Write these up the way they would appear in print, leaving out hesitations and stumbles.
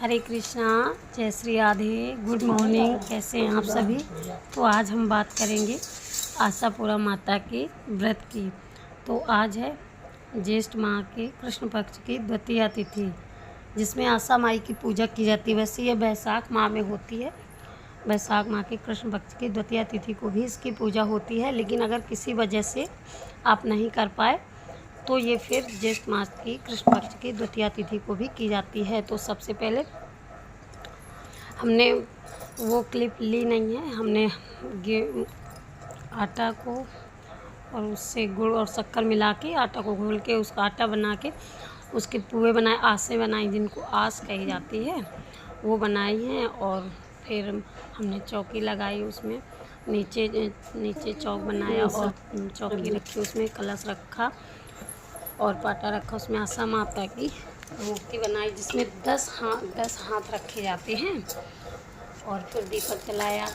हरे कृष्णा, जय Shri Radhe, good morning. कैसे हैं आप सभी। तो आज हम बात करेंगे आशापुरा माता के व्रत की। तो आज है ज्येष्ठ माह के कृष्ण पक्ष की द्वितीया तिथि, जिसमें आशा माई की पूजा की जाती है। वैसे ये बैसाख माह में होती है। बैसाख माह के कृष्ण पक्ष की द्वितीया तिथि को भी इसकी पूजा होती है, लेकिन अगर किसी वजह से आप नहीं कर पाए तो ये फिर ज्येष्ठ मास की कृष्ण पक्ष की द्वितीया तिथि को भी की जाती है। तो सबसे पहले हमने वो क्लिप ली नहीं है, हमने आटा को और उससे गुड़ और शक्कर मिला के आटा को घोल के उसका आटा बना के उसके पुए बनाए, आसे बनाई, जिनको आस कही जाती है, वो बनाई हैं। और फिर हमने चौकी लगाई, उसमें नीचे चौक बनाया और चौकी रखी, उसमें कलश रखा और पाटा रखा, उसमें आशा माता की मूर्ति बनाई जिसमें 10 हाथ रखे जाते हैं। और फिर दीपक जलाया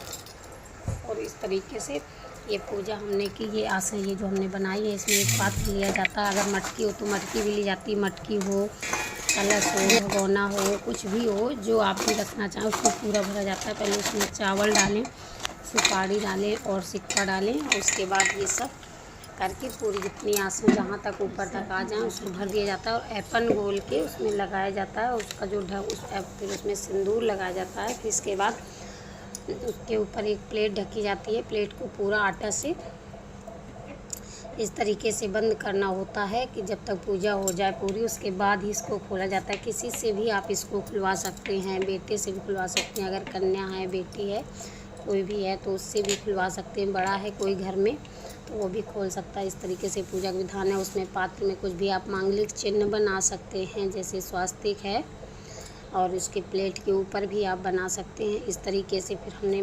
और इस तरीके से ये पूजा हमने की। ये आशा ये जो हमने बनाई है, इसमें एक पात्र लिया जाता है। अगर मटकी हो तो मटकी भी ली जाती, मटकी हो, कलश हो, भगोना हो, कुछ भी हो जो आप भी रखना चाहें उसको पूरा भरा जाता है। पहले उसमें चावल डालें, सुपारी डालें और सिक्का डालें, और उसके बाद ये सब करके पूरी जितनी आंसू जहाँ तक ऊपर तक आ जाए उसको भर दिया जाता है। और ऐपन गोल के उसमें लगाया जाता है, उसका जो फिर उसमें सिंदूर लगाया जाता है। फिर इसके बाद उसके ऊपर एक प्लेट ढकी जाती है। प्लेट को पूरा आटा से इस तरीके से बंद करना होता है कि जब तक पूजा हो जाए पूरी, उसके बाद ही इसको खोला जाता है। किसी से भी आप इसको खुलवा सकते हैं, बेटे से भी खुलवा सकते हैं, अगर कन्या है, बेटी है, कोई भी है तो उससे भी खुलवा सकते हैं। बड़ा है कोई घर में तो वो भी खोल सकता है। इस तरीके से पूजा का विधान है। उसमें पात्र में कुछ भी आप मांगलिक चिन्ह बना सकते हैं, जैसे स्वास्तिक है, और उसके प्लेट के ऊपर भी आप बना सकते हैं। इस तरीके से फिर हमने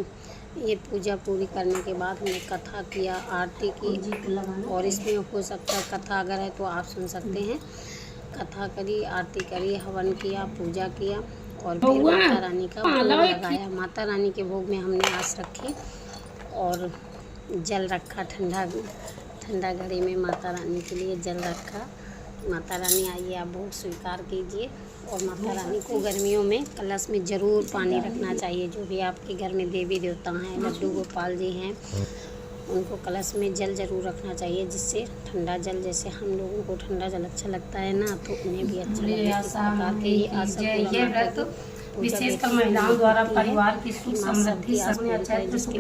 ये पूजा पूरी करने के बाद हमने कथा किया, आरती की, और इसमें हो सकता है कथा अगर है तो आप सुन सकते हैं। कथा करी, आरती करी, हवन किया, पूजा किया, और फिर माता रानी का भोग लगाया। माता रानी के भोग में हमने आस रखी और जल रखा, ठंडा घड़ी में माता रानी के लिए जल रखा। माता रानी आइए, आप भोग स्वीकार कीजिए। और माता रानी को गर्मियों में कलश में ज़रूर पानी रखना चाहिए। जो भी आपके घर में देवी देवता हैं, लड्डू गोपाल जी हैं, उनको कलश में जल ज़रूर रखना चाहिए, जिससे ठंडा जल, जैसे हम लोगों को ठंडा जल अच्छा लगता है ना, तो उन्हें भी अच्छा लगता है। विशेषकर महिलाओं द्वारा परिवार की सुख समृद्धि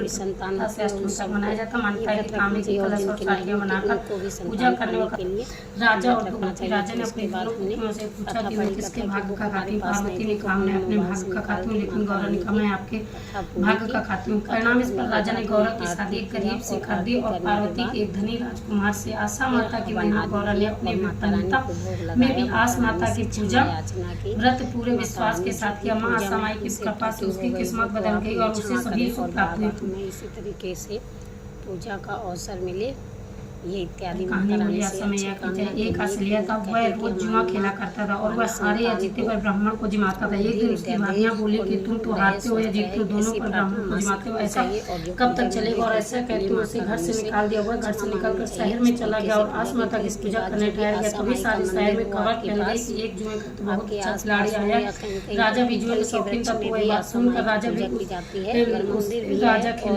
संतान मनाया जाता। मान्यता है कि तांबे के कलश और थालियां बनाकर पूजा करने के लिए राजा और दुर्मति राजा ने अपने दोनों से पूछा कि मैं किसके भाग्य का खाती हूँ। पार्वती ने कहा मैं अपने भाग्य का खाती हूँ, लेकिन गौरा ने कहा मैं आपके भाग्य का खाती हूँ। परिणाम इस पर राजा ने गौरा की शादी एक गरीब से कर दी और पार्वती के एक धनी राजकुमार से। आशा माता की बहन गौरा ने अपने विपन्नता में भी आस माता की पूजा व्रत पूरे विश्वास के साथ किया। माँ आशा माई की कृपा से उसकी किस्मत बदल गई और उसे सभी सुख प्राप्त हुए। इसी तरीके से पूजा का अवसर मिले, ये इत्यादि माता रानी से एक असलिया था, वह रोज जुआ खेला करता था और वह हारे या जीते पर ब्राह्मण को जिमाता था। एक दिन उसकी भाभियां बोली कि तुम तो हारते हो या जीतते हो, दोनों पर ब्राह्मण को जिमाते हो, ऐसा कब तक चलेगा। और ऐसा कहते हुए उसे घर से निकाल दिया। वह घर से निकलकर शहर में चला गया और आस माता की पूजा करने ठहर गया। तभी सारे शहर में खबर फैल गई कि एक जुए का बहुत अच्छा खिलाड़ी आया। राजा भी जुए में शौकीन था, तो वही बात सुनकर राजा खेलने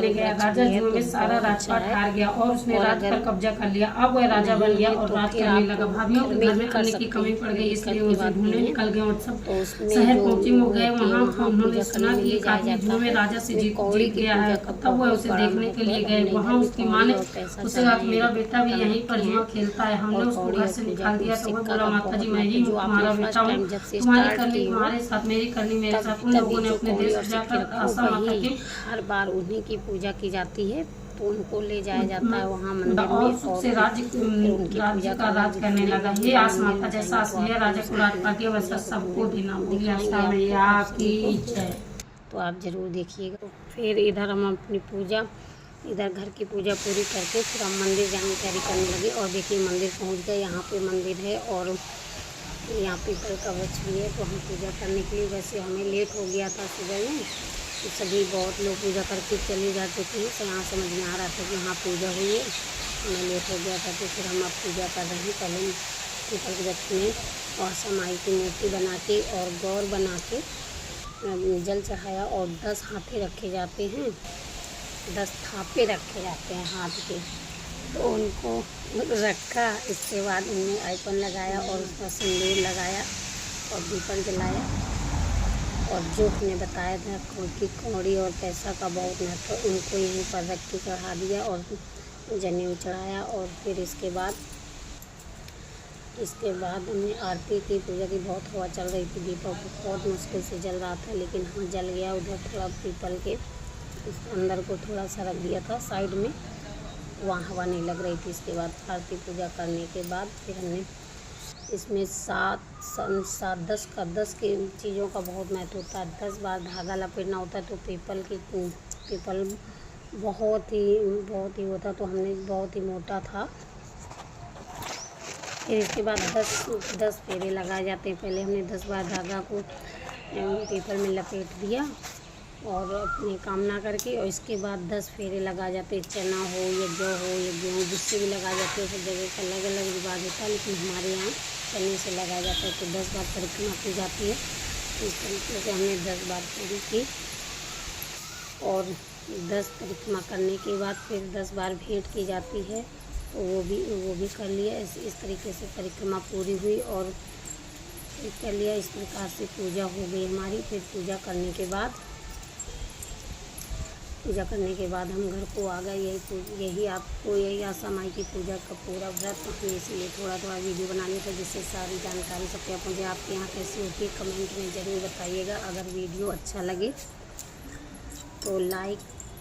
गया। राजा जुए में सारा राजपाट हार गया और उसने राज पर कब्जा कर लिया। अब वह राजा बन गया और राज करने लगा। भाभियों के घर में अन्न की कमी पड़ गई, इसलिए उसे ढूंढने निकल गए और सब शहर पहुंचे। वो गए वहां, उन्होंने सुना कि एक आदमी जुए में राजा से जीत गया है। तब वह उसे देखने के लिए गए। वहां उसकी माँ ने उसे कहा कि मेरा बेटा भी यहीं पर जुआ खेलता है, हमने उसको घर से निकाल दिया। तो वह बोला माता जी मैं ही तुम्हारा बेटा हूँ, तुम्हारी करनी तुम्हारे साथ, मेरी करनी मेरे साथ। उन लोगों ने अपने देश जाकर आशा माता की हर बार उन्हीं की पूजा की जाती है, तो उनको ले जाया जाता है वहाँ मंदिर में और से राज्य का राज करने लगा। ये आस माता जैसा असलिया राजा को राज पाती वैसा सबको देना। बोली आशा मैया की जय। तो आप जरूर देखिएगा। फिर इधर हम अपनी पूजा, इधर घर की पूजा पूरी करके फिर हम मंदिर जाने की तैयारी करने लगे। और देखिए मंदिर पहुँच गए। यहाँ पे मंदिर है और यहाँ पीपल का वृक्ष भी है। तो हम पूजा करने के लिए, वैसे हमें लेट हो गया था सुबह में, तो सभी बहुत लोग पूजा करके चले जाते थे, तो यहाँ समझ में आ रहा था कि यहाँ पूजा हुई है, हमें लेट हो गया था। तो फिर हम अब पूजा कर रहे हैं। पहले पीपल के वृक्ष में आशा माई की मूर्ति बना के और गौर बना के जल चढ़ाया और 10 हाथे रखे जाते हैं, 10 थापे रखे जाते हैं हाथ के। तो उनको रखा, इसके बाद उन्हें आइकन लगाया और उसका सिंदूर लगाया और दीपक जलाया। और जो हमने बताया था कि कौड़ी और पैसा का बहुत महत्व, उनको यहीं पर रख के चढ़ा दिया और जनेऊ चढ़ाया। और फिर इसके बाद हमने आरती की, पूजा की। बहुत हवा चल रही थी, दीपक बहुत मुश्किल से जल रहा था, लेकिन हाँ जल गया। उधर थोड़ा पीपल के अंदर को थोड़ा सा रख दिया था साइड में, वहाँ हवा नहीं लग रही थी। इसके बाद आरती पूजा करने के बाद फिर हमने इसमें 10 की चीज़ों का बहुत महत्व होता है। 10 बार धागा लपेटना होता है। तो पीपल बहुत ही होता, तो हमने बहुत ही मोटा था। फिर इसके बाद 10 फेरे लगाए जाते हैं। पहले हमने 10 बार धागा को पीपल में लपेट दिया और अपनी कामना करके, और इसके बाद 10 फेरे लगाए जाते हैं। चना हो या जौ हो या गेहूँ, जिससे भी लगाए जाते हैं। सब जगह का अलग अलग रिवाज होता है, लेकिन हमारे यहाँ चने से लगाया जाता है। तो 10 बार परिक्रमा की जाती है। इस तरीके से हमने 10 बार पूरी की और 10 परिक्रमा करने के बाद फिर 10 बार भेंट की जाती है। तो वो भी कर लिया। इस तरीके से परिक्रमा पूरी हुई और कर लिया। इस प्रकार से पूजा हो गई हमारी। फिर पूजा करने के बाद हम घर को आ गए। यही आशा माई की पूजा का पूरा व्रत हमने इसलिए थोड़ा वीडियो बना लिया था, जिससे सारी जानकारी सबके पहुँचे। आपके यहाँ कैसी होती है कमेंट में ज़रूर बताइएगा। अगर वीडियो अच्छा लगे तो लाइक,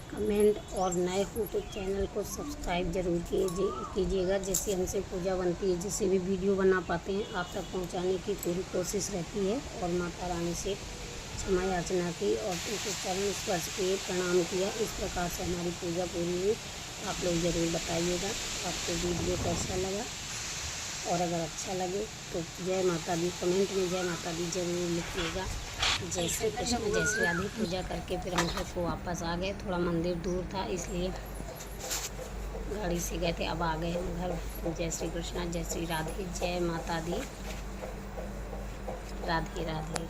कमेंट और नए हो तो चैनल को सब्सक्राइब जरूर कीजिएगा। जैसे हमसे पूजा बनती है, जैसे भी वीडियो बना पाते हैं, आप तक पहुँचाने की पूरी कोशिश रहती है। और माता रानी से क्षमा याचना की और उनके चरण स्पर्श किए, प्रणाम किया। इस प्रकार से हमारी पूजा पूरी हुई। आप लोग ज़रूर बताइएगा आपको वीडियो कैसा लगा, और अगर अच्छा लगे तो जय माता दी, कमेंट में जय माता दी ज़रूर लिखिएगा। जय श्री कृष्ण, जय श्री राधे। पूजा करके फिर हम घर को वापस आ गए। थोड़ा मंदिर दूर था, इसलिए गाड़ी से गए थे। अब आ गए हम घर। जय श्री कृष्ण, जय श्री राधे, जय माता दी, राधे राधे।